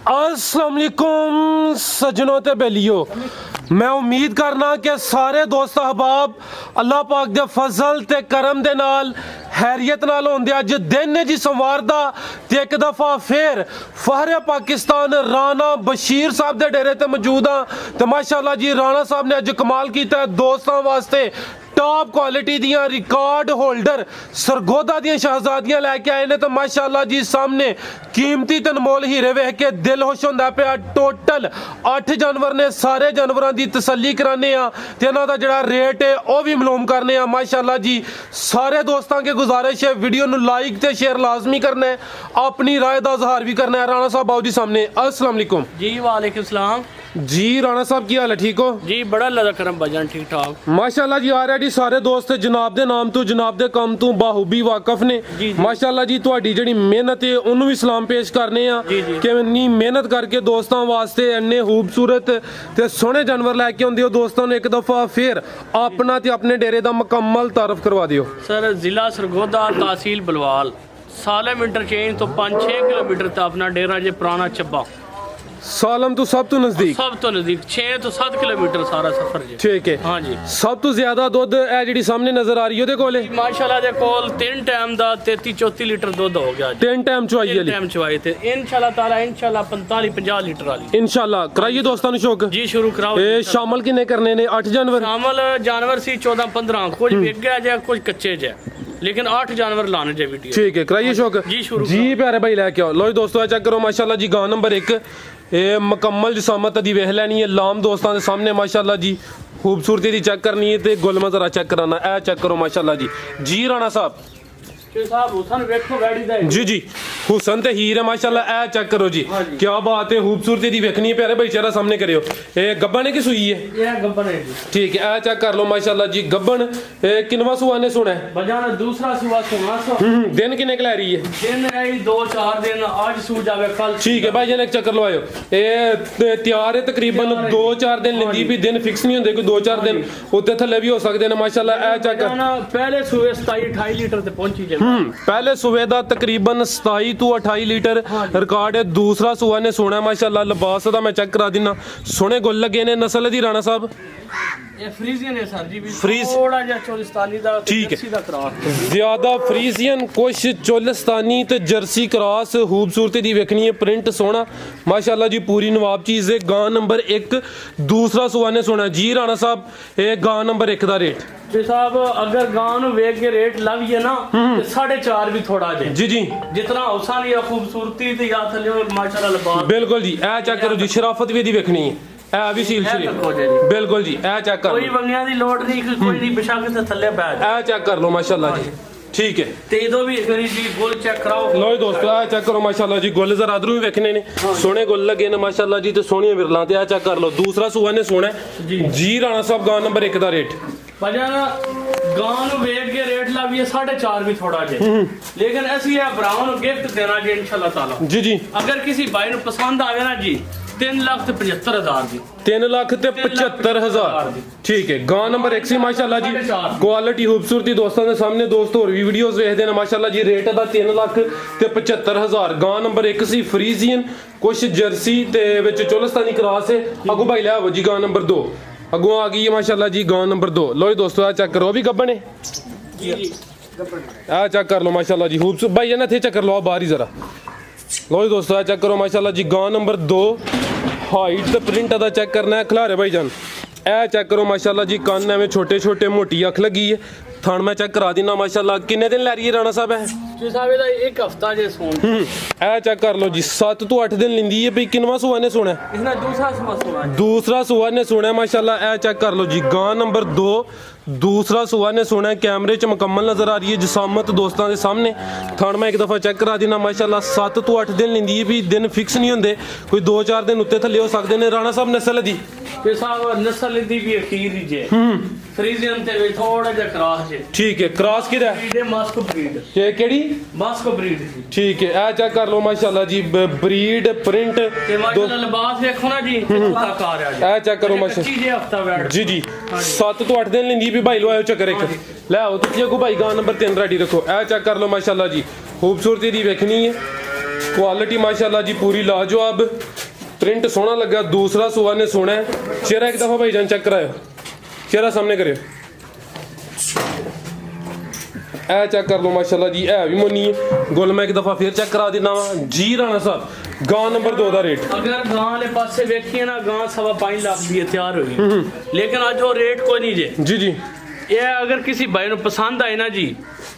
अस्सलाम वालेकुम सजनों ते बेलियो। मैं उम्मीद करना कि सारे दोस्त अहबाब अल्लाह पाक दे फजल ते करम दे नाल हैरियत नाल होंदे। अज दिन है जी सोमवार दा ते एक दफ़ा फिर फहरे पाकिस्तान राणा बशीर साहब दे डेरे ते मौजूद हाँ। तो माशाअल्लाह जी राणा साहब ने अज कमाल किया दोस्तों वास्ते टॉप क्वालिटी दियां रिकॉर्ड होल्डर सरगोदा दियां शहजादियां लैके आए ने। तो माशाअल्लाह जी सामने कीमती ते अनमोल हीरे वेख के दिल खुश होंदा पिया। टोटल 8 जानवर ने, सारे जानवरों की तसल्ली कराने आ ते इन्हां दा जिहड़ा रेट है वह भी मालूम करने आ। माशाअल्लाह जी सारे दोस्तों के गुजारिश है वीडियो नूं लाइक ते शेयर लाजमी करना है, अपनी राय का इजहार भी करना है। राणा साहब आओ जी सामने। अस्सलाम वालेकुम जी। वालेकुम सलाम जी। राणा साहब की हाल है, ठीक हो जी? बड़ा अल्लाह दा करम भाईजान, ठीक ठाक माशाअल्लाह जी। आ रहा जी सारे दोस्त जनाब दे नाम तो जनाब दे काम तो बाहुबी वाकफ ने। माशाअल्लाह जी तुहाडी जिहड़ी मेहनत है उन्होंने भी सलाम पेश करने आ कि इन्नी मेहनत करके दोस्तों वास्ते इन्ने खूबसूरत ते सोहने जानवर लैके आउंदे हो। दोस्तों ने एक दफ़ा फिर अपना ते अपने डेरे का मुकम्मल तारफ करवा दियो। सर जिला सरगोदा, तहसील बलवाल, सालम इंटरचेंज तो 5-6 किलोमीटर तक अपना डेरा जे पुराना चब्बा। सालम तो सब तो नजदीक, सब तो नजदीक 6 तो 7 किलोमीटर सारा सफर जी। ठीक है। हाँ जी। सब तो ज्यादा दुध है जिहड़ी सामने नजर आ रही है कोले माशाअल्लाह दे कोल 3 टाइम दा 33-34 लीटर दुध हो गया। 3 टाइम चवाई वाली, टाइम चवाई ते इंशाल्लाह ताला इंशाल्लाह 45-50 लीटर वाली इंशाल्लाह कराइए दोस्तों शौक जी शुरू कराओ। ए शामिल किन्ने करने ने? 8 जानवर शामिल जानवर सी 14-15, कुछ बिक गया जाए कुछ कच्चे जाए, लेकिन 8 जानवर लाने जाए वीडियो। ठीक है कराइए शौक जी शुरू जी। प्यारे भाई लैके आओ। लो जी दोस्तों चेक करो माशाल्लाह जी गां नंबर 1 ये मुकम्मल जिसामत दी वेख लैनी है। लाम दोस्तों के सामने माशाल्लाह जी खूबसूरती दी चेक करनी है तो गुल जरा चेक कराना। ए चेक करो माशाल्लाह जी। जी राणा साहब जी जी हुसन ते हीर है माशाल्लाह। ए चेक करो जी क्या बात है, खूबसूरती दी वेखनी है। प्यारे भाई चेहरा सामने करियो। ए गब्बन है कि सुई है? ये गब्बन है जी। ठीक है। ए चेक कर लो माशाल्लाह जी गब्बन। किनवा सुआ ने सुना है? बजाना दूसरा सुआ सुना सो। दिन किन्ने क लै रही है? दिन है 2-4 दिन, आज सू जावे कल। ठीक है भाई जान एक चक्कर लवायो। ए तैयार है तकरीबन 2-4 दिन लेंदी भी, दिन फिक्स नहीं होंदे, कोई 2-4 दिन उत्ते थल्ले भी हो सकते हैं माशाल्लाह। ए चेक पहले सूए 27-28 लीटर ते पहुंची जाए। पहले सुबह का तकरीबन 27 तो 28 लीटर रिकॉर्ड है। दूसरा सुबह ने सोना माशाल्लाह। लिबास का मैं चेक करा देना, सोने गुल लगे ने। नस्ल दी राणा साहब ये फ्रीजियन है सर जी, भी फ्रीज थोड़ा जिहा चोलिस्तानी दा ठीक जर्सी दा क्रॉस, ज्यादा फ्रीजियन कुछ चोलिस्तानी ते जर्सी क्रॉस। खूबसूरती दी वेखनी है, प्रिंट सोना माशाल्लाह जी, पूरी नवाब चीज है। गां नंबर 1 दूसरा सुबह ने सोना। जी राणा साहब ये गां नंबर 1 का रेट जी साहब अगर गां नु वेख के रेट लविए ना तो 4.5 भी थोड़ा जे जी जी जितना हौसा लिया खूबसूरती ते या थल्ले माशाल्लाह लिबास बिल्कुल जी। ए चेक करो जी शराफत भी दी वेखनी है। ए भी सील शरीफ बिल्कुल जी। ए चेक कर कोई बंगियां दी लोड नहीं, कोई नहीं बेशक ते थल्ले बैठ। ए चेक कर लो माशाल्लाह जी। ठीक है ते इदो भी करी जी गोल चेक कराओ। लो दोस्तों आ चेक करो माशाल्लाह जी गोल जरा अदरू भी वेखने ने, सोने गोल लगे ने माशाल्लाह जी। तो सोनिया बिरला ते आ चेक कर लो। दूसरा सुआ ने सोना जी राणा साहब गां नंबर 1 का रेट बजाना गां नु वेख के रेट लाविए 4.5 भी थोड़ा जे, लेकिन ऐसी है ब्राउन गिफ्ट देना जी इंशाल्लाह ताला। जी जी अगर किसी भाई नु पसंद आवे ना जी 3,75,000 दी, 3,75,000 ठीक है। गां नंबर 1 सी माशाल्लाह जी, क्वालिटी खूबसूरती दोस्तों के सामने। दोस्त और भी वीडियोस देखते हैं माशाल्लाह जी। रेट दा 3,75,000 गां नंबर 1 सी फ्रीजियन कुछ जर्सी ते विच चोलिस्तानी क्रॉस है। अगू भाई ले आओ जी गां नंबर 2 अगू आ गई है माशाल्लाह जी गां नंबर 2। लो जी दोस्तों आ चेक करो भी गब्बन है। आ चेक कर लो माशाल्लाह जी खूबसूरत भाई ना थे चेक कर लो बाहर ही जरा। लो जी दोस्तों आ चेक करो माशाल्लाह जी गां नंबर 2 हाइट ते प्रिंट दा चेक करना है। खिलारे भाई जान ए चेक करो माशाल्लाह जी कान में छोटे छोटे मोटी अख लगी है। थान में चेक करा देना माशाल्लाह। किन्ने दिन लै रही है राणा साहब है? जी साहब ਇਹਦਾ 1 हफ्ता जे सोन। ए चेक कर लो जी 7 तो 8 दिन लेंदी है भाई। किनवा सुआ ने सोना? इसने दूसरा सुआ सोना। दूसरा सुआ ने सोना माशाल्लाह। ए चेक कर लो जी गां नंबर 2 दूसरा सुआ ने सोना। कैमरे च मुकम्मल नजर आ रही है जिसामत दोस्तों के सामने। थान में एक दफ़ा चेक करा देना माशाल्लाह। 7 तो 8 दिन लेंदी है भी, दिन फिक्स नहीं होंगे, कोई 2-4 दिन उत्ते थल्ले हो सकते हैं। राणा साहब नस्ल दी ते साहब नस्ल दी भी अखीर ही जे फ्रीजियन ते थोड़ा जिहा क्रॉस जे। ठीक है क्रॉस किदा है? मास्को ब्रीड के केड़ी मास्को ब्रीड जी। ठीक है ए चेक कर लो माशाल्लाह जी ब्रीड प्रिंट ते माशाल्लाह लिबास देखो ना जी कितना कार है ए चेक करो माशाल्लाह जी हफ्ता बैठ जी जी 7 तो 8 दिन लेंदी भी भाई। लो आयो चक्कर एक ले आओ तुझे को भाई गां नंबर 3 रेडी रखो। ए चेक कर लो माशाल्लाह जी खूबसूरती दी वेखनी है। क्वालिटी माशाल्लाह जी पूरी लाजवाब, प्रिंट सोहना लगा, दूसरा सुआ ने सोना है। चेहरा एक दफा भाईजान चेक करायो, चेहरा सामने करियो, ए चेक कर लो माशाल्लाह जी, है भी मोनी है। गुल मैं एक दफा फिर चेक करा देना वा जी। राणा साहब गां नंबर 2 दा रेट अगर गां वाले पासे वेखिए ना, गां 5.25 लाख दी तैयार हुई, लेकिन आज वो रेट कोई नहीं जे जी जी। ये अगर किसी भाई ने पसंद आए ना जी,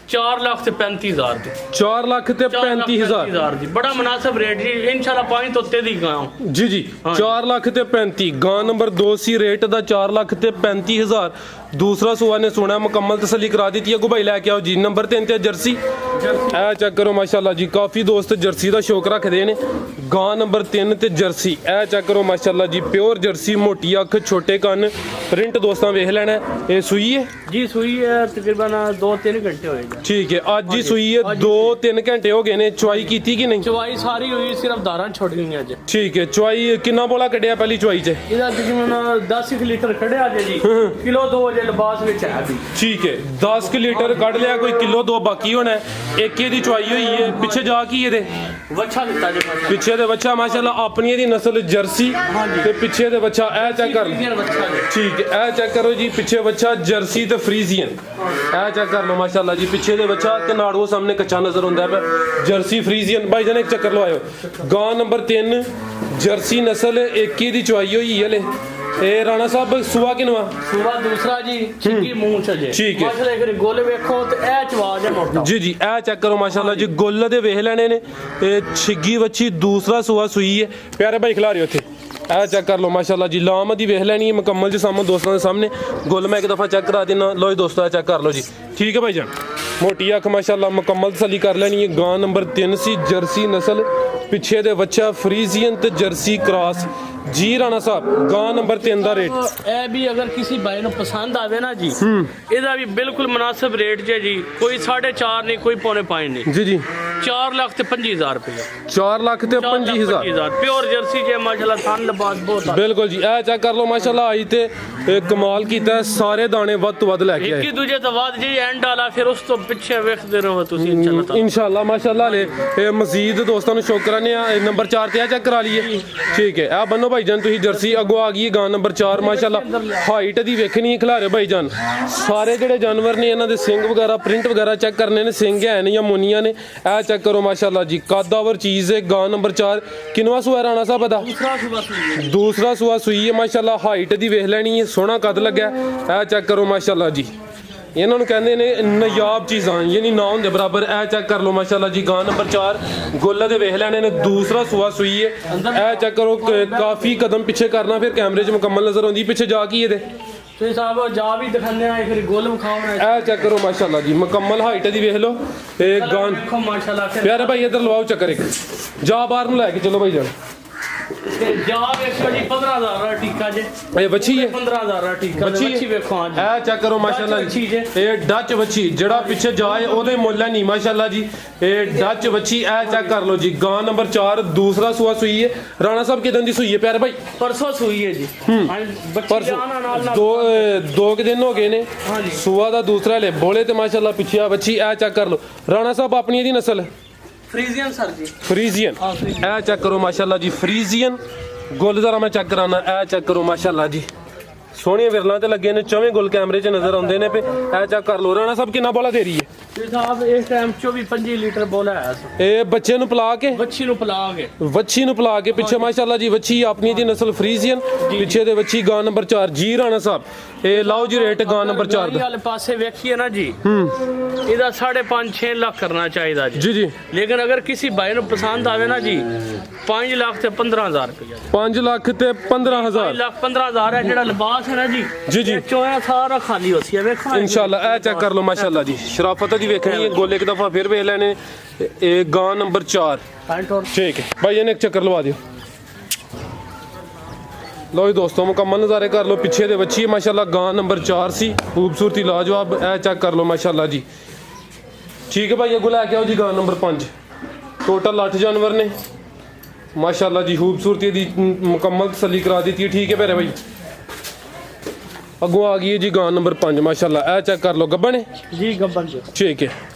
4,35,000 दी, 4,35,000 जी, बड़ा मुनासिब रेट जी। इंशाल्लाह 5 तो उत्ते दी गां जी जी। 4,35,000 गां नंबर 2 सी रेट दा 4,35,000। दूसरा सुआ ने सोना मुकम्मल तसली करा दी थी। अगू भाई लैके आओ जी। नंबर 3 ते जर्सी ए चेक करो माशाल्लाह जी, काफ़ी दोस्त जर्सी का शौक रखते ने। गां नंबर 3 ते जर्सी ए चेक करो माशाल्लाह जी, प्योर जर्सी, मोटी अख, छोटे कन, प्रिंट दोस्तों वेख लेना। ये सुई है जी, सुई है तकरीबन 2-3 घंटे होएगा। ठीक है, अज ही सुई है, 2-3 घंटे हो गए ने। चुवाई की थी कि नहीं? चुवाई सारी हुई, सिर्फ दारां छोड़ गई अज। ठीक है, चुवाई किन्ना बोला कटिया पहली चुवाई च? ਇਹਦਾ ਤਕਰੀਬਨ 10 ਲੀਟਰ ਕੱਢਿਆ ਜੀ, ਕਿਲੋ 2 ਵਜੇ ਲਿਬਾਸ ਵਿੱਚ ਹੈ ਵੀ। ठीक है, 10 लीटर कढ़ लिया, कोई किलो 2 बाकी होना है। एक दी चुवाई हुई है, पिछे जा की ये ਵੱਛਾ ਦਿੱਤਾ ਜੀ ਮਾਸ਼ਾਅੱਲਾ। पिछे दे बच्चा माशाल्लाह अपनी दी नस्ल जर्सी ते पिछे दे बच्चा ए चेक कर। ਫਰੀਜ਼ੀਅਨ ਵੱਛਾ ਜੀ। ठीक है, ए चेक करो जी, पिछे बच्चा जर्सी ते फ्रीजियन ए चेक कर लो माशाल्लाह जी। पिछे दे बच्चा ते नाड़ो सामने कच्चा नजर आंदा है, जर्सी फ्रीजियन। भाई जान एक चक्कर लवायो। गां नंबर 3 जर्सी नस्ल, एक दी चुवाई हुई है ले। ए राणा साहब सुआ किनवा? ਸੁਬਾ ਦੂਸਰਾ ਜੀ, ਛਿੱਕੀ ਮੂੰਹ ਚ ਜੇ ठीक है। ਮਾਸ਼ਾਅੱਲਾ ਇੱਕ ਗੋਲ ਵੇਖੋ ਤੇ ਇਹ ਚਵਾਜ ਹੈ ਮੋਟਾ जी जी, ए चेक करो माशाल्लाह जी, गुल दे वेख लेने ने। छिग्गी बच्ची दूसरा सुआ सुई है। प्यारे भाई खिला रहे थे, ए चेक कर लो माशाल्लाह जी, लाम दी वेख लेनी है मुकम्मल जी सामने दोस्तों के सामने। गुल मैं एक दफ़ा चेक करा देना। लो जी दोस्तों, चेक कर लो जी। ठीक है भाई जान, मोटी अख माशाल्लाह मुकम्मल तसली कर लेनी है। गां नंबर 3 सी जर्सी नस्ल, पिछे दे बच्चा फ्रीजियन ते जर्सी क्रॉस जी। राणा साहब गां नंबर 3 दा रेट ਇਹ ਵੀ अगर किसी भाई ਨੂੰ पसंद आवे ना जी, ਇਹਦਾ ਵੀ ਬਿਲकुल मुनासिब रेट जे जी। कोई 4.5 नहीं, कोई 4.5 नहीं जी जी। 4,25,000 रुपया। 4,25,000 प्योर जर्सी जे माशाल्लाह, थान लिबास बहुत आ। बिल्कुल जी। ए चेक कर लो माशाल्लाह, आई ते कमाल कीता है, सारे दाने वध तो वध लैके आए। ਇੱਕ ਹੀ ਦੂਜੇ ਤੋਂ ਬਾਅਦ ਜੀ ਐਂਡ ਵਾਲਾ, ਫਿਰ ਉਸ ਤੋਂ ਪਿੱਛੇ ਵੇਖਦੇ ਰਹੋ ਤੁਸੀਂ ਇੰਸ਼ਾਅੱਲਾ। इंशाल्लाह माशाल्लाह ले मजीद दोस्तों को शौक कराने नंबर 4 ते चेक करा लिए। ठीक है, आ बनो भाईजान तुसी जर्सी अगो आ गई। गां नंबर 4 माशाल्लाह हाइट दी वेखनी है। खिलारे भाईजान सारे जेडे जानवर ने इन्हां दे सिंग वगैरह प्रिंट वगैरह चेक करने ने, सिंग है या मोनियां ने। ए चेक करो माशाल्लाह जी, कदावर चीज है। गां नंबर 4 किनवा सुआ राणा साहब दा? दूसरा सुआ सुई है माशाल्लाह। हाइट दी वेख लेनी है, सोहना कद लगा। ए चेक करो माशाल्लाह जी, ਇਹਨਾਂ ਨੂੰ ਕਹਿੰਦੇ ਨੇ ਨਾਯਾਬ ਚੀਜ਼ਾਂ, ਯਾਨੀ ਨਾ ਹੁੰਦੇ ਬਰਾਬਰ। ਇਹ ਚੈੱਕ ਕਰ ਲਓ ਮਾਸ਼ਾਅੱਲਾ ਜੀ। ਗਾਂ ਨੰਬਰ 4 ਗੁੱਲ ਦੇ ਵੇਖ ਲੈਣੇ ਨੇ। ਦੂਸਰਾ ਸੁਆ ਸੂਈ ਹੈ। ਇਹ ਚੈੱਕ ਕਰੋ, ਕਾਫੀ ਕਦਮ ਪਿੱਛੇ ਕਰਨਾ, ਫਿਰ ਕੈਮਰੇ 'ਚ ਮੁਕੰਮਲ ਨਜ਼ਰ ਆਉਂਦੀ। ਪਿੱਛੇ ਜਾ ਕੀ ਇਹਦੇ ਤੁਸੀਂ ਸਾਹਿਬ ਜਾ ਵੀ ਦਿਖਾਣੇ ਆ, ਫਿਰ ਗੋਲ ਵਿਖਾਉਣਾ। ਇਹ ਚੈੱਕ ਕਰੋ ਮਾਸ਼ਾਅੱਲਾ ਜੀ, ਮੁਕੰਮਲ ਹਾਈਟ ਦੀ ਵੇਖ ਲਓ। ਤੇ ਗਾਂ ਦੇਖੋ ਮਾਸ਼ਾਅੱਲਾ। ਫਿਰ ਪਿਆਰੇ ਭਾਈ ਇੱਧਰ ਲਵਾਓ ਚੱਕਰ ਇੱਕ, ਜਾ ਬਾਹਰ ਨੂੰ ਲੈ ਕੇ ਚਲੋ ਭਾਈ ਜਾਨ। ਤੇ ਜਾ ਵੇਖੋ ਜੀ, 15,000 ਦਾ ਟੀਕਾ ਜੇ। ਇਹ ਬੱਚੀ ਹੈ, 15,000 ਦਾ ਟੀਕਾ ਬੱਚੀ ਵੇਖੋ ਅੱਜ। ਇਹ ਚੈੱਕ ਕਰੋ ਮਾਸ਼ਾਅੱਲਾ ਜੀ, ਇਹ ਡੱਚ ਬੱਚੀ ਜਿਹੜਾ ਪਿੱਛੇ ਜਾਏ ਉਹਦੇ ਮੁੱਲ ਹੈ ਨਹੀਂ ਮਾਸ਼ਾਅੱਲਾ ਜੀ। ਇਹ ਡੱਚ ਬੱਚੀ ਇਹ ਚੈੱਕ ਕਰ ਲਓ ਜੀ। ਗਾਂ ਨੰਬਰ 4 ਦੂਸਰਾ ਸੁਆ ਸੂਈ ਹੈ। ਰਾਣਾ ਸਾਹਿਬ ਕਿਦਾਂ ਦੀ ਸੂਈ ਹੈ ਪਿਆਰੇ ਭਾਈ? ਪਰਸੋਂ ਸੂਈ ਹੈ ਜੀ। ਬੱਚੀ ਆਣਾ ਨਾਲ ਦੋ ਦਿਨ ਹੋ ਗਏ ਨੇ। ਸੁਆ ਦਾ ਦੂਸਰਾ ਲੈ ਬੋਲੇ ਤੇ ਮਾਸ਼ਾਅੱਲਾ ਪਿੱਛੇ ਆ ਬੱਚੀ। ਇਹ ਚੈੱਕ ਕਰ ਲਓ ਰਾਣਾ ਸਾਹਿਬ, ਆਪਣੀ ਇਹਦੀ ਨਸਲ फ्रीजियन सर जी, फ्रीजियन। ए चेक करो माशाल्लाह जी, फ्रीजियन। गुल जरा मैं चेक कराना। ए चेक करो माशाल्लाह जी, सोहणियां विरलां ते लगे ने, चौवें गुल कैमरे च नजर आउंदे ने पे। ए चेक कर लो। राणा साहब किन्ना बोला दे रही है? साहब इस टाइम 24-25 लीटर बोला है। ए बच्चे नु पिला के, ਵੱਛੀ ਨੂੰ ਪਿਲਾ ਕੇ, ਵੱਛੀ ਨੂੰ ਪਿਲਾ ਕੇ ਪਿੱਛੇ ਮਾਸ਼ਾਅੱਲਾ ਜੀ। ਵੱਛੀ ਆਪਣੀ ਦੀ ਨਸਲ ਫਰੀਜ਼ੀਅਨ, ਪਿੱਛੇ ਦੇ ਵੱਛੀ ਗਾਂ ਨੰਬਰ 4 ਜੀ। ਰਾਣਾ ਸਾਹਿਬ ਇਹ ਲਾਓ ਜੀ ਰੇਟ ਗਾਂ ਨੰਬਰ 4 ਦਾ। ਵਾਲੇ ਪਾਸੇ ਵੇਖੀਏ ਨਾ ਜੀ, ਇਹਦਾ 5.5-6 ਲੱਖ ਕਰਨਾ ਚਾਹੀਦਾ ਜੀ। जी जी। लेकिन अगर किसी भाई ਨੂੰ ਪਸੰਦ ਆਵੇ ਨਾ ਜੀ, 5 ਲੱਖ ਤੇ 15,000 ਰੁਪਇਆ। 5 ਲੱਖ ਤੇ 15,000। 5 ਲੱਖ 15,000 ਹੈ ਜਿਹੜਾ ਲਿਬਾਸ ਹੈ ਨਾ ਜੀ। जी जी। ਚੋਇਆ ਸਾਰਾ ਖਾਲੀ ਹੋ ਸੀ ਵੇਖੋ इंशाल्लाह। ए चेक कर लो माशाल्लाह जी, शराफत दी वेखनी है। गोले एक दफा फिर वेख लेने। ए गां नंबर 4। पैंट और ठीक है भाई, इन्हें एक चक्कर लवा दियो। लो जी दोस्तों, मुकम्मल नज़ारे कर लो। पिछे दे बच्ची माशाल्लाह गां नंबर 4 सी, खूबसूरती लाजवाब। ए चेक कर लो माशाल्लाह जी। ठीक है भाई, अगो लैके आओ जी गां नंबर 5। टोटल 8 जानवर ने माशाल्लाह जी। खूबसूरती दी मुकम्मल तसल्ली करा दी थी। ठीक है प्यारे भाई, अगों आ गई है जी गां नंबर 5 माशाल्लाह। ए चेक कर लो, गब्बन है जी गब्बन जी। ठीक है,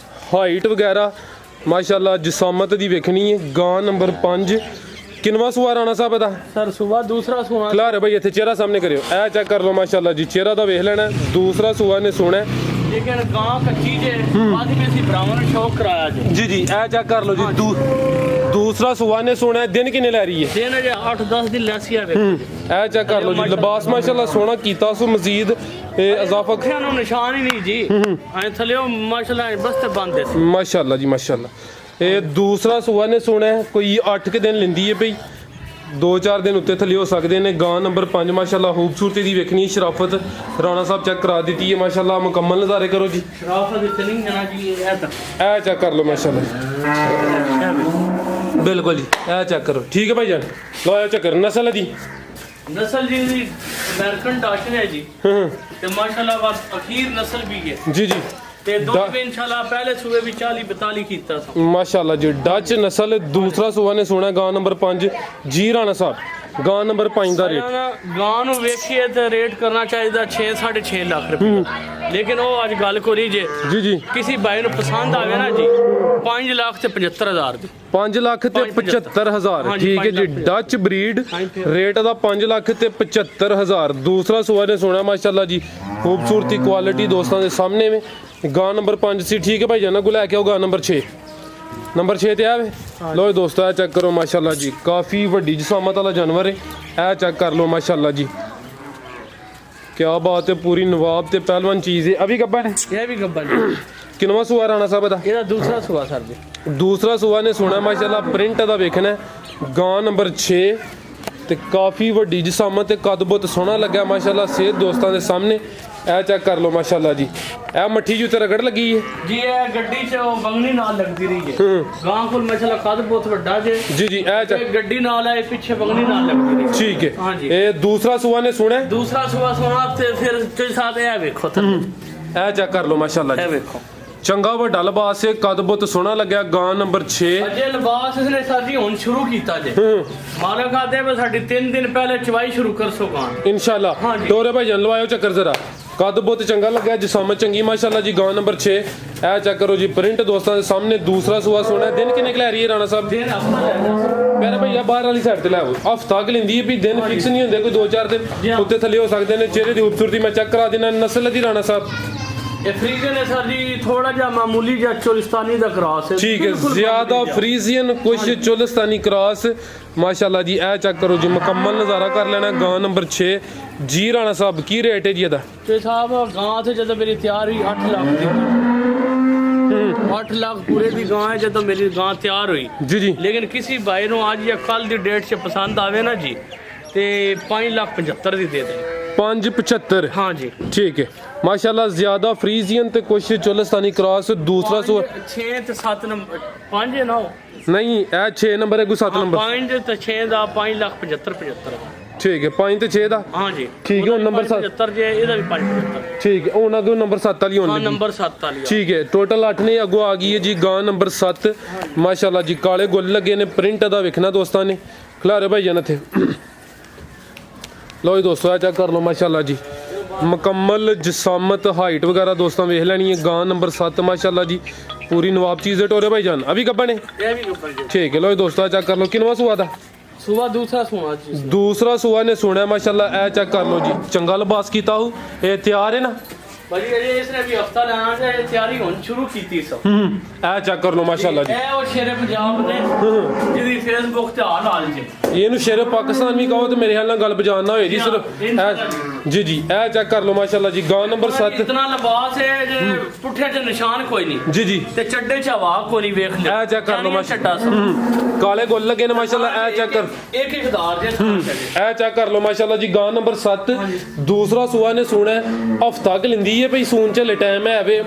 हाइट वगैरह माशाल्लाह जिसामत दी वेखनी है गां नंबर 5 किनवा सुआ राणा साहब दा सर सुबह दूसरा सुना खिला रहे भाई इत्थे चेहरा सामने करियो ए चेक कर लो माशाल्लाह जी चेहरा दा वेख लेना दूसरा सुआ ने सोना है लेकिन गां कच्ची जे बाद में सी ब्राह्मण शौक कराया जे जी जी ए चेक कर लो जी दूसरा सुआ ने सोना है दिन किन्ने लै रही है दिन जे 8-10 दिन लैसिया वे ए चेक कर लो जी लिबास माशाल्लाह सोना कीता सो मजीद इजाफा अखियां नु निशान ही नहीं जी ऐ थले माशाल्लाह बस ते बंद है माशाल्लाह जी माशाल्लाह ਇਹ ਦੂਸਰਾ ਸੂਆ ਨੇ ਸੋਣਾ ਹੈ ਕੋਈ 8 ਕਿ ਦਿਨ ਲੈਂਦੀ ਹੈ ਭਈ 2-4 ਦਿਨ ਉੱਤੇ ਥੱਲੇ ਹੋ ਸਕਦੇ ਨੇ ਗਾਂ ਨੰਬਰ 5 ਮਾਸ਼ਾਅੱਲਾ ਖੂਬਸੂਰਤੀ ਦੀ ਵੇਖਣੀ ਸ਼ਰਾਫਤ ਰਾਣਾ ਸਾਹਿਬ ਚੈੱਕ ਕਰਾ ਦਿੱਤੀ ਹੈ ਮਾਸ਼ਾਅੱਲਾ ਮੁਕੰਮਲ ਨਜ਼ਾਰੇ ਕਰੋ ਜੀ ਸ਼ਰਾਫਤ ਦੀ ਨਹੀਂ ਜਾਣਾ ਜੀ ਇਹ ਤਾਂ ਇਹ ਚੈੱਕ ਕਰ ਲਓ ਮਾਸ਼ਾਅੱਲਾ ਬਿਲਕੁਲ ਜੀ ਇਹ ਚੈੱਕ ਕਰੋ ਠੀਕ ਹੈ ਭਾਈ ਜਾਨ ਲਓ ਇਹ ਚੱਕਰ ਨਸਲ ਦੀ नस्ल जी अमेरिकन डाशन है जी ते माशाल्लाह बात अखीर नस्ल भी है जी जी ते दो भी इंशाल्लाह पहले सूबे भी 40-42 कीता था माशाल्लाह जी डच नस्ल दूसरा सूबा ने सोना गां नंबर 5 जी राणा साहब गां नंबर 5 ਦਾ ਰੇਟ गां ਨੂੰ ਵੇਖੀਏ ਤੇ ਰੇਟ ਕਰਨਾ ਚਾਹੀਦਾ 6-6.5 ਲੱਖ ਰੁਪਏ लेकिन वो आज गल करी जे जी जी किसी भाई ਨੂੰ पसंद आवे ना जी 5 ਲੱਖ ਤੇ 75,000 ਦੀ 5 ਲੱਖ ਤੇ 75,000 ਠੀਕ ਹੈ ਜੀ ਡਚ ਬਰੀਡ ਰੇਟ ਦਾ 5 ਲੱਖ ਤੇ 75,000 ਦੂਸਰਾ ਸੂਆ ਨੇ ਸੋਨਾ ਮਾਸ਼ਾਅੱਲਾ ਜੀ ਖੂਬਸੂਰਤੀ ਕੁਆਲਿਟੀ ਦੋਸਤਾਂ ਦੇ ਸਾਹਮਣੇ में गां नंबर 5 ਸੀ ठीक है भाई जाना को लैके आओ गां नंबर 6 नंबर 6 ਤੇ ਆਵੇ ਲੋ ਦੋਸਤੋ ਇਹ ਚੈੱਕ ਕਰੋ ਮਾਸ਼ਾਅੱਲਾ ਜੀ ਕਾਫੀ ਵੱਡੀ ਜਿਸਾਮਤ ਵਾਲਾ ਜਾਨਵਰ ਹੈ ਇਹ ਚੈੱਕ ਕਰ ਲਓ ਮਾਸ਼ਾਅੱਲਾ ਜੀ क्या बात है पूरी नवाब ते पहलवान चीज है अभी गब्बन है ये भी गब्बन किनवा सुआ राणा साहब दा ਇਹਦਾ दूसरा सुआ सर जी दूसरा सुआ ने सोना माशाल्लाह प्रिंट दा वेखना गां नंबर 6 ਤੇ ਕਾਫੀ ਵੱਡੀ ਜਿਸਾਮਤ ਤੇ ਕੱਦ ਬਹੁਤ ਸੋਹਣਾ ਲੱਗਾ ਮਾਸ਼ਾਅੱਲਾ ਸੇਧ ਦੋਸਤਾਂ ਦੇ ਸਾਹਮਣੇ ਇਹ ਚੈੱਕ ਕਰ ਲਓ ਮਾਸ਼ਾਅੱਲਾ ਜੀ ਇਹ ਮੱਠੀ ਜੀ ਉੱਤੇ ਰਗੜ ਲੱਗੀ ਹੈ ਜੀ ਇਹ ਗੱਡੀ 'ਚ ਬੰਗਣੀ ਨਾਲ ਲੱਗਦੀ ਰਹੀ ਜੇ ਗਾਂ ਕੋਲ ਮਾਸ਼ਾਅੱਲਾ ਕੱਦ ਬਹੁਤ ਵੱਡਾ ਜੇ ਜੀ ਜੀ ਇਹ ਚੈੱਕ ਗੱਡੀ ਨਾਲ ਹੈ ਪਿੱਛੇ ਬੰਗਣੀ ਨਾਲ ਲੱਗਦੀ ਰਹੀ ਠੀਕ ਹੈ ਹਾਂਜੀ ਇਹ ਦੂਸਰਾ ਸੁਆ ਨੇ ਸੁਣਾ दूसरा सुआ सोना ਤੇ ਫਿਰ ਤੇ ਸਾਥ ਇਹ ਵੇਖੋ ਤੇ ਇਹ ਚੈੱਕ ਕਰ ਲਓ ਮਾਸ਼ਾਅੱਲਾ ਇਹ ਜੀ ਵੇਖੋ ਚੰਗਾ ਵੱਡਾ ਲਿਬਾਸ ਹੈ ਕੱਦ ਬਹੁਤ ਸੋਹਣਾ ਲੱਗਿਆ ਗਾਂ ਨੰਬਰ 6 ਅਜੇ ਲਿਬਾਸ ਇਸਨੇ ਸਾਡੀ ਹੁਣ ਸ਼ੁਰੂ ਕੀਤਾ ਜੇ ਮਾਲਕ ਆਦੇ ਬਸ ਸਾਡੀ 3 ਦਿਨ ਪਹਿਲੇ ਚਵਾਈ ਸ਼ੁਰੂ ਕਰ ਸੋ ਗਾਂ ਇਨਸ਼ਾਅੱਲਾ ਹਾਂਜੀ। ਟੋਰੇ ਭਾਈ ਜਨ ਲਵਾਇਓ ਚੱਕਰ ਜ਼ਰਾ ਕੱਦ ਬਹੁਤ ਚੰਗਾ ਲੱਗਿਆ ਜਿਸਾਮਤ ਚੰਗੀ ਮਾਸ਼ਾਅੱਲਾ ਜੀ ਗਾਂ ਨੰਬਰ 6 ਇਹ ਚੈੱਕ ਕਰੋ ਜੀ ਪ੍ਰਿੰਟ ਦੋਸਤਾਂ ਦੇ ਸਾਹਮਣੇ ਦੂਸਰਾ ਸੁਆ ਸੋਹਣਾ ਦਿਨ ਕਿੰਨੇ ਕੁ ਲੈ ਰਹੀ ਹੈ ਰਾਣਾ ਸਾਹਿਬ ਦਿਨ ਆਪਣਾ ਲੈਣਾ ਮੇਰੇ ਭਈਆ ਬਾਹਰ ਵਾਲੀ ਸਾਈਡ ਤੇ ਲੈ ਆਓ ਹਫਤਾ ਕਿ ਲੈਂਦੀ ਹੈ ਵੀ ਦਿਨ ਫਿਕਸ ਨਹੀਂ ਹੁੰਦੇ ਕੋਈ 2-4 ਦਿਨ ਉੱਤੇ ਥੱਲੇ ਹੋ ਸਕਦੇ ਨੇ ਚਿਹਰੇ ਦੀ ਖੂਬਸੂਰਤੀ ਮੈਂ ਚੈੱਕ ਕਰਾ ਦੇਣਾ ਨਸਲ ਦੀ ਰਾਣਾ ਸਾਹਿਬ ਇਹ ਫਰੀਜ਼ਨ ਹੈ ਸਰ ਜੀ ਥੋੜਾ ਜਿਹਾ ਮਾਮੂਲੀ ਜਿਹਾ ਚੋਲਿਸਤਾਨੀ ਦਾ ਕਰਾਸ ਹੈ ठीक है ज्यादा फ्रीजियन कुछ चोलिस्तानी क्रॉस माशाल्लाह जी ए चेक करो जी मुकम्मल नज़ारा कर लेना गां नंबर 6 जी राणा साहब की रेट है जी ਇਹਦਾ ਤੇ ਸਾਹਿਬ ਗਾਂ ਤੇ ਜਦੋਂ ਮੇਰੀ ਤਿਆਰ ਹੋਈ 8 ਲੱਖ ਦੀ 8 ਲੱਖ ਪੂਰੇ ਦੀ ਗਾਂ ਹੈ ਜਦੋਂ ਮੇਰੀ ਗਾਂ ਤਿਆਰ ਹੋਈ जी जी ਲੇਕਿਨ ਕਿਸੇ ਭਾਈ ਨੂੰ ਅੱਜ ਜਾਂ ਕੱਲ ਦੀ ਡੇਟ 'ਚ ਪਸੰਦ ਆਵੇ ਨਾ ਜੀ ਤੇ 5,75,000 ਦੀ ਦੇ ਦੇ 575 हाँ जी ठीक है माशाल्लाह ज्यादा फ्रीजियन ते कुछ चोलिस्तानी क्रॉस दूसरा सो 6 ਤੇ 7 ਨੰਬਰ 5 ਹੈ ਨਾ नहीं ए 6 नंबर है कोई 7 नंबर 5 ਤੇ 6 ਦਾ 5,75,000 ठीक है 5 ਤੇ 6 ਦਾ हाँ जी ठीक है नंबर 7 75 ਜੇ ਇਹਦਾ ਵੀ 5,75 ठीक है ਉਹਨਾਂ ਅੱਗੇ ਨੰਬਰ 7 ਵਾਲੀ ਹੋਣ ਹਾਂ ਲੱਗੀ ਨੰਬਰ 7 ਵਾਲੀ ਠੀਕ ਹੈ ਟੋਟਲ 8 ਨੇ ਅੱਗੋਂ ਆ ਗਈ ਹੈ ਜੀ ਗਾਂ ਨੰਬਰ 7 ਮਾਸ਼ਾਅੱਲਾ ਜੀ ਕਾਲੇ ਗੁੱਲ ਲੱਗੇ ਨੇ ਪ੍ਰਿੰਟ ਦਾ ਵੇਖਣਾ ਦੋਸਤਾਂ ਨੇ ਖਿਲਾਰੇ ਭਾਈ ਜਨ ਇੱਥੇ ਲਓ ਜੀ ਦੋਸਤੋ ਆ ਚੈੱਕ ਕਰ ਲਓ ਮਾਸ਼ਾਅੱਲਾ ਜੀ ਮੁਕੰਮਲ ਜਿਸਾਮਤ ਹਾਈਟ ਵਗੈਰਾ ਦੋਸਤਾਂ ਵੇਖ ਲੈਣੀ ਹੈ ਗਾਂ ਨੰਬਰ 7 ਮਾਸ਼ਾਅੱਲਾ ਜੀ पूरी नवाब चीज़ है टोरे भाई जान अभी कब्बन है ਇਹ ਵੀ ਉੱਪਰ ਜੀ ठीक है लो जी दोस्तों चेक कर लो किनवा सुआ था ਸੂਆ ਦੂਸਰਾ ਸੂਆ ਜੀ दूसरा सुआ ने सुना माशाल्लाह ए चेक कर लो जी चंगा लिबास कीता हो ये तैयार है ना ਭਾਜੀ ਅਜੇ ਇਸਨੇ ਵੀ ਹਫਤਾ ਲੈਣਾ ਤੇ ਤਿਆਰੀ ਹੁਣ ਸ਼ੁਰੂ ਕੀਤੀ ਸੋ ए चेक कर लो माशाल्लाह जी ਇਹ ਉਹ ਸ਼ੇਰੇ ਪੰਜਾਬ ਨੇ ਜਿਹਦੀ ਫੇਸਬੁੱਕ ਤੇ ਹਾਲ ਹਾਲ ਜੀ ਇਹਨੂੰ ਸ਼ੇਰ ਪਾਕਿਸਤਾਨ ਵੀ ਕਹੋ ਤੇ ਮੇਰੇ ਹਾਲ ਨਾਲ ਗੱਲ ਬਜਾਨ ਨਾ ਹੋਏ ਜੀ ਸਿਰਫ ਜੀ ਜੀ ਇਹ ਚੈੱਕ ਕਰ ਲਓ ਮਾਸ਼ਾਅੱਲਾ ਜੀ ਗਾਂ ਨੰਬਰ 7 ਇਤਨਾ ਲਿਬਾਸ ਹੈ ਜੇ ਪੁੱਠੇ ਤੇ ਨਿਸ਼ਾਨ ਕੋਈ ਨਹੀਂ ਜੀ ਜੀ ਤੇ ਚੱਡੇ ਚ ਹਵਾ ਕੋਈ ਨਹੀਂ ਵੇਖ ਲਿਆ ਇਹ ਚੈੱਕ ਕਰ ਲਓ ਚੱਡਾ ਕਾਲੇ ਗੁੱਲ ਲੱਗੇ ਨੇ ਮਾਸ਼ਾਅੱਲਾ ਇਹ ਚੈੱਕ ਕਰ ਇੱਕ ਇੱਕ ਦਾਰ ਜੇ ਇਹ ਚੈੱਕ ਕਰ ਲਓ ਮਾਸ਼ਾਅੱਲਾ ਜੀ ਗਾਂ ਨੰਬਰ 7 ਦੂਸਰਾ ਸੂਆ ਨੇ ਸੋਣਾ ਹਫਤਾ ਕ ਲਿੰਦੀ ਹੈ ਭਈ ਸੂਨ ਚ ਟਾਈਮ ਹੈ ਵੇ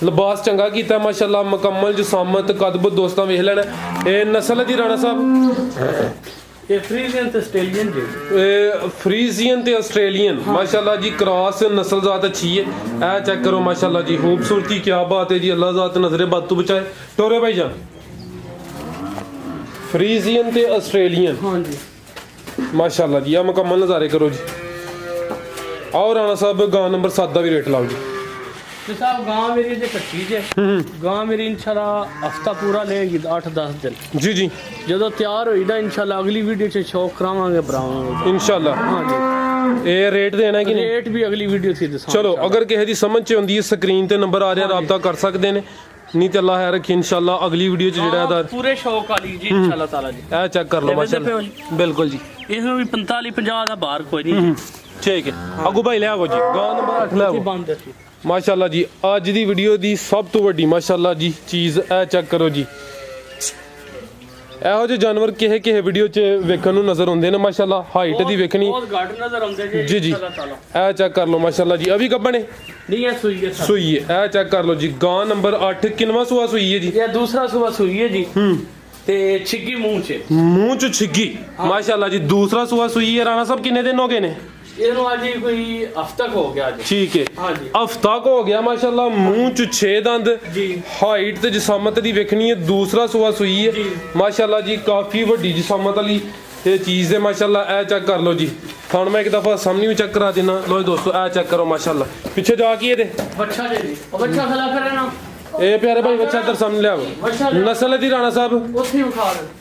ਲਿਬਾਸ ਚੰਗਾ ਕੀਤਾ ਮਾਸ਼ਾਅੱਲਾ ਮੁਕੰਮਲ ਜਸਾਮਤ ਕਦਬਤ ਦੋਸਤਾਂ ਵੇਖ ਲੈਣਾ ਇਹ ਨਸਲ ਦੀ ਰਾਣਾ ਸਾਹਿਬ ਇਹ ਫਰੀਜ਼ੀਅਨ ਤੇ ਆਸਟ੍ਰੇਲੀਅਨ ਜੀ फ्रीजियन ते ऑस्ट्रेलियन माशाल्लाह जी क्रॉस नस्ल ज़ात अच्छी है ए चेक करो माशाल्लाह जी खूबसूरती क्या बात है जी अल्लाह ज़ात नजरे बद तो बचाए टोरे भाई जान फ्रीजियन ते ऑस्ट्रेलियन हाँ जी माशाल्लाह जी आ मुकम्मल नज़ारे करो जी और राणा साहब गां नंबर 7 का भी रेट लाओ जी ਤੇ ਸਾਹਿਬ ਗਾਂ ਮੇਰੀ ਜੇ ਕੱਚੀ ਜੇ ਗਾਂ ਮੇਰੀ ਇਨਸ਼ਾਅੱਲਾ ਹਫਤਾ ਪੂਰਾ ਲਏਗੀ 8-10 ਦਿਨ ਜੀ ਜੀ ਜਦੋਂ ਤਿਆਰ ਹੋਈ ਨਾ ਇਨਸ਼ਾਅੱਲਾ ਅਗਲੀ ਵੀਡੀਓ 'ਚ ਸ਼ੌਕ ਕਰਾਵਾਂਗੇ ਭਰਾਵਾਂਗੇ ਇਨਸ਼ਾਅੱਲਾ। ਹਾਂਜੀ ਇਹ ਰੇਟ ਦੇਣਾ ਕਿ ਨਹੀਂ? ਰੇਟ ਵੀ ਅਗਲੀ ਵੀਡੀਓ 'ਚ ਦੱਸਾਂਗੇ। ਚਲੋ ਅਗਰ ਕਿਸੇ ਦੀ ਸਮਝ ਚ ਆਉਂਦੀ ਹੈ ਸਕਰੀਨ ਤੇ ਨੰਬਰ ਆ ਰਿਹਾ ਰਾਬਤਾ ਕਰ ਸਕਦੇ ਨੇ, ਨਹੀਂ ਤੇ ਅੱਲਾਹ ਹੈ ਰੱਖੀ ਇਨਸ਼ਾਅੱਲਾ ਅਗਲੀ ਵੀਡੀਓ ਚ ਜਿਹੜਾ ਇਹਦਾ ਪੂਰੇ ਸ਼ੌਕ ਵਾਲੀ ਜੀ ਇਨਸ਼ਾਅੱਲਾ ਤਾਲਾ ਜੀ। ਇਹ ਚੈੱਕ ਕਰ ਲਓ ਮਾਸ਼ਾਅੱਲਾ। ਬਿਲਕੁਲ ਜੀ ਇਸ ਨੂੰ ਵੀ 45-50 ਦਾ ਬਾਹਰ ਕੋਈ ਨਹੀਂ ਠੀਕ ਹੈ। ਅੱਗੂ ਭਾਈ ਲੈ ਆਵੋ ਜੀ ਗਾਂ ਨੰਬਰ 8 ਲੈ ਆਵੋ ਬੰਦ ਸੀ ਮਾਸ਼ਾਅੱਲਾ ਜੀ। ਅੱਜ ਦੀ ਵੀਡੀਓ ਦੀ ਸਭ ਤੋਂ ਵੱਡੀ ਮਾਸ਼ਾਅੱਲਾ ਜੀ ਚੀਜ਼ ਇਹ ਚੈੱਕ ਕਰੋ ਜੀ। ਇਹੋ ਜਿਹੇ ਜਾਨਵਰ ਕਿਸੇ ਵੀਡੀਓ 'ਚ ਵੇਖਣ ਨੂੰ ਨਜ਼ਰ ਆਉਂਦੇ ਨੇ ਮਾਸ਼ਾਅੱਲਾ। ਹਾਈਟ ਦੀ ਵੇਖਣੀ ਬਹੁਤ ਘੱਟ ਨਜ਼ਰ ਆਉਂਦੇ ਜੀ ਜੀ। ਇਨਸ਼ਾਅੱਲਾ ਤਾਲਾ। ਇਹ ਚੈੱਕ ਕਰ ਲਓ ਮਾਸ਼ਾਅੱਲਾ ਜੀ। ਅਭੀ ਗੱਬਣ ਹੈ ਨਹੀਂ ਇਹ ਸੂਈ ਹੈ ਸੂਈ ਹੈ। ਇਹ ਚੈੱਕ ਕਰ ਲਓ ਜੀ ਗਾਂ ਨੰਬਰ 8 ਕਿੰਨਵਾਂ ਸੂਆ ਸੂਈ ਹੈ ਜੀ? ਇਹ ਦੂਸਰਾ ਸੂਆ ਸੂਈ ਹੈ ਜੀ ਤੇ ਛਿੱਗੀ ਮੂੰਹ 'ਚ ਮੂੰਹ 'ਚ ਛਿੱਗੀ ਮਾਸ਼ਾਅੱਲਾ ਜੀ। ਦੂਸਰਾ ਸੂਆ ਸੂਈ ਹੈ। ਰਾਣਾ ਸਾਹਿਬ ਕਿੰਨੇ ਦਿਨ ਹੋ ਗਏ ਨੇ? ਇਹਨੂੰ ਅੱਜ ਕੋਈ ਹਫਤਾ ਹੋ ਗਿਆ ਅੱਜ। ਠੀਕ ਹੈ ਹਾਂਜੀ ਹਫਤਾ ਕੋ ਹੋ ਗਿਆ ਮਾਸ਼ਾਅੱਲਾ। ਮੂੰਹ 'ਚ 6 ਦੰਦ ਜੀ। ਹਾਈਟ ਤੇ ਜਿਸਾਮਤ ਦੀ ਵੇਖਣੀ ਹੈ। ਦੂਸਰਾ ਸੂਆ ਸੂਈ ਹੈ ਜੀ। ਮਾਸ਼ਾਅੱਲਾ ਜੀ। ਕਾਫੀ ਵੱਡੀ ਜਿਸਾਮਤ ਵਾਲੀ ਇਹ ਚੀਜ਼ ਹੈ ਮਾਸ਼ਾਅੱਲਾ। ਇਹ ਚੈੱਕ ਕਰ ਲਓ ਜੀ। ਤੁਹਾਨੂੰ ਮੈਂ ਇੱਕ ਦਫਾ ਸਾਹਮਣੇ ਵੀ ਚੈੱਕ ਕਰਾ ਦੇਣਾ। ਲੋ ਦੋਸਤੋ ਇਹ ਚੈੱਕ ਕਰੋ ਮਾਸ਼ਾਅੱਲਾ। ਪਿੱਛੇ ਜਾ ਕੀ ਇਹਦੇ ਬੱਚਾ ਜੀ ਉਹ ਬੱਚਾ ਖਲਾ ਕਰੇ ਨਾ ਇਹ ਪਿਆਰੇ ਭਾਈ ਬੱਚਾ ਇੱਧਰ ਸਾਹਮਣੇ ਲਿਆਓ। ਨਸਲ ਦੀ ਰਾਣਾ ਸਾਹਿਬ ਉੱਥੇ ਹੀ ਵਿਖਾ ਰਹੇ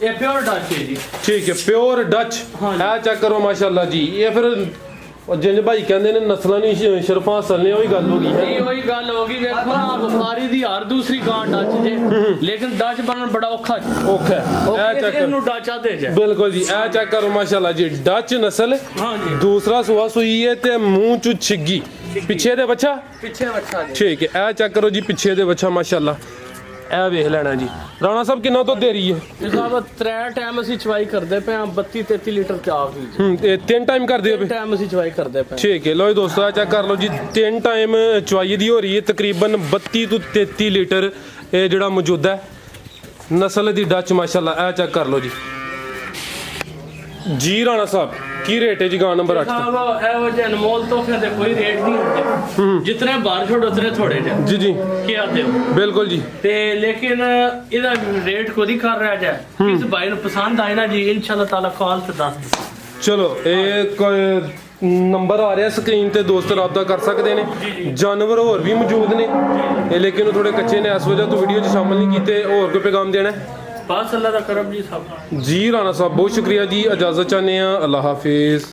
ਇਹ ਪਿਓਰ ਡੱਚ ਹੈ ਜੀ। ਠੀਕ ਹੈ ਪਿਓਰ ਡੱਚ। ਹਾਂਜੀ। ਇਹ ਚੈੱਕ ਕਰੋ ਮਾਸ਼ਾਅੱਲਾ ਜੀ। ਇਹ ਫਿਰ ਜਿੰਜ ਭਾਈ ਕਹਿੰਦੇ ਨੇ ਨਸਲਾਂ ਨਹੀਂ ਸ਼ਰਫਾਂ ਹਾਸਲ ਨੇ ਉਹੀ ਗੱਲ ਹੋ ਗਈ ਹੈ। ਇਹ ਉਹੀ ਗੱਲ ਹੋ ਗਈ ਵੇਖੋ ਨਾ ਵਪਾਰੀ ਦੀ ਹਰ ਦੂਸਰੀ ਗਾਂ ਡੱਚ ਜੇ ਲੇਕਿਨ ਡੱਚ ਬਣਨ ਬੜਾ ਔਖਾ ਜੀ। ਔਖਾ ਹੈ। ਇਹ ਚੈੱਕ ਕਰੋ ਇਹਨੂੰ ਡੱਚ ਆਦੇ ਜੇ ਬਿਲਕੁਲ ਜੀ। ਇਹ ਚੈੱਕ ਕਰੋ ਮਾਸ਼ਾਅੱਲਾ ਜੀ। ਡੱਚ ਨਸਲ ਹਾਂਜੀ ਦੂਸਰਾ ਸੂਆ ਸੂਈ ਹੈ ਤੇ ਮੂੰਹ ਚ ਛਿੱਗੀ ਪਿੱਛੇ ਦੇ ਬੱਚਾ। ਪਿੱਛੇ ਬੱਚਾ ਜੀ ਠੀਕ ਹੈ। ਇਹ ਚੈੱਕ ਕਰੋ ਜੀ ਪਿੱਛੇ ਦੇ ਬੱਚਾ ਮਾਸ਼ਾਅੱਲਾ। ਇਹ ਵੇਖ ਲੈਣਾ ਜੀ। ਰਾਣਾ ਸਾਹਿਬ ਕਿੰਨਾ ਤੋਂ ਦੇ ਰਹੀ ਹੈ? ਇਹ ਸਾਹਿਬ 3 ਟਾਈਮ ਅਸੀਂ ਚਵਾਈ ਕਰਦੇ ਪਏ ਆ 32-33 ਲੀਟਰ ਚਾਹ ਵੀ ਜੀ। ਇਹ 3 ਟਾਈਮ ਕਰਦੇ ਹੋ? ਟਾਈਮ ਅਸੀਂ ਚਵਾਈ ਕਰਦੇ ਪਏ ਠੀਕ ਹੈ। ਲੋ ਜੀ ਦੋਸਤੋ ਇਹ ਚੈੱਕ ਕਰ ਲਓ ਜੀ। 3 ਟਾਈਮ ਚਵਾਈ ਦੀ ਹੋ ਰਹੀ ਹੈ ਤਕਰੀਬਨ 32 ਤੋਂ 33 ਲੀਟਰ ਇਹ ਜਿਹੜਾ ਮੌਜੂਦਾ ਹੈ ਨਸਲ ਦੀ ਡੱਚ ਮਾਸ਼ਾਅੱਲਾ। ਇਹ ਚੈੱਕ ਕਰ ਲਓ ਜੀ। ਜੀ ਰਾਣਾ ਸਾਹਿਬ ਕੀ ਰੇਟ ਹੈ ਜੀ ਗਾਂ ਨੰਬਰ 8 ਦਾ? ਸਾਹਿਬ ਇਹੋ ਜਿਹੇ ਅਨਮੋਲ ਤੋਹਫੇ ਦੇ ਕੋਈ ਰੇਟ ਨਹੀਂ ਹੁੰਦੇ ਜਿਤਨੇ ਬਾਹਰ ਛੋੜ ਉਤਨੇ ਥੋੜੇ ਜਿਹੇ ਜੀ ਜੀ ਕੀ ਆਦੇ ਹੋ ਬਿਲਕੁਲ ਜੀ। ਤੇ ਲੇਕਿਨ ਇਹਦਾ ਰੇਟ ਕੋਈ ਕਰ ਰਿਹਾ ਜਾ ਕਿਸ ਭਾਈ ਨੂੰ ਪਸੰਦ ਆਏ ਨਾ ਜੀ ਇਨਸ਼ਾਅੱਲਾ ਤਾਲਾ ਕਾਲ ਤੇ ਦੱਸ ਦਿਓ। ਚਲੋ ਇਹ ਕੋਈ ਨੰਬਰ ਆ ਰਿਹਾ ਸਕਰੀਨ ਤੇ ਦੋਸਤ ਰਾਬਤਾ ਕਰ ਸਕਦੇ ਨੇ। ਜਾਨਵਰ ਹੋਰ ਵੀ ਮੌਜੂਦ ਨੇ ਇਹ ਲੇਕਿਨ ਉਹ ਥੋੜੇ ਕੱਚੇ ਨੇ ਇਸ ਵਜ੍ਹਾ ਤੋਂ ਵੀਡੀਓ 'ਚ ਸ਼ਾਮਲ ਨਹੀਂ ਕੀਤੇ। ਹੋਰ ਕੋਈ ਪੈਗਾਮ ਦੇਣਾ ਹੈ? ਬਸ ਅੱਲਾ ਦਾ ਕਰਮ ਜੀ ਸਭ। ਜੀ ਰਾਣਾ ਸਾਹਿਬ ਬਹੁਤ ਸ਼ੁਕਰੀਆ ਜੀ। ਇਜਾਜ਼ਤ ਚਾਹੁੰਦੇ ਆ। ਅੱਲਾਹ ਹਾਫਿਜ਼।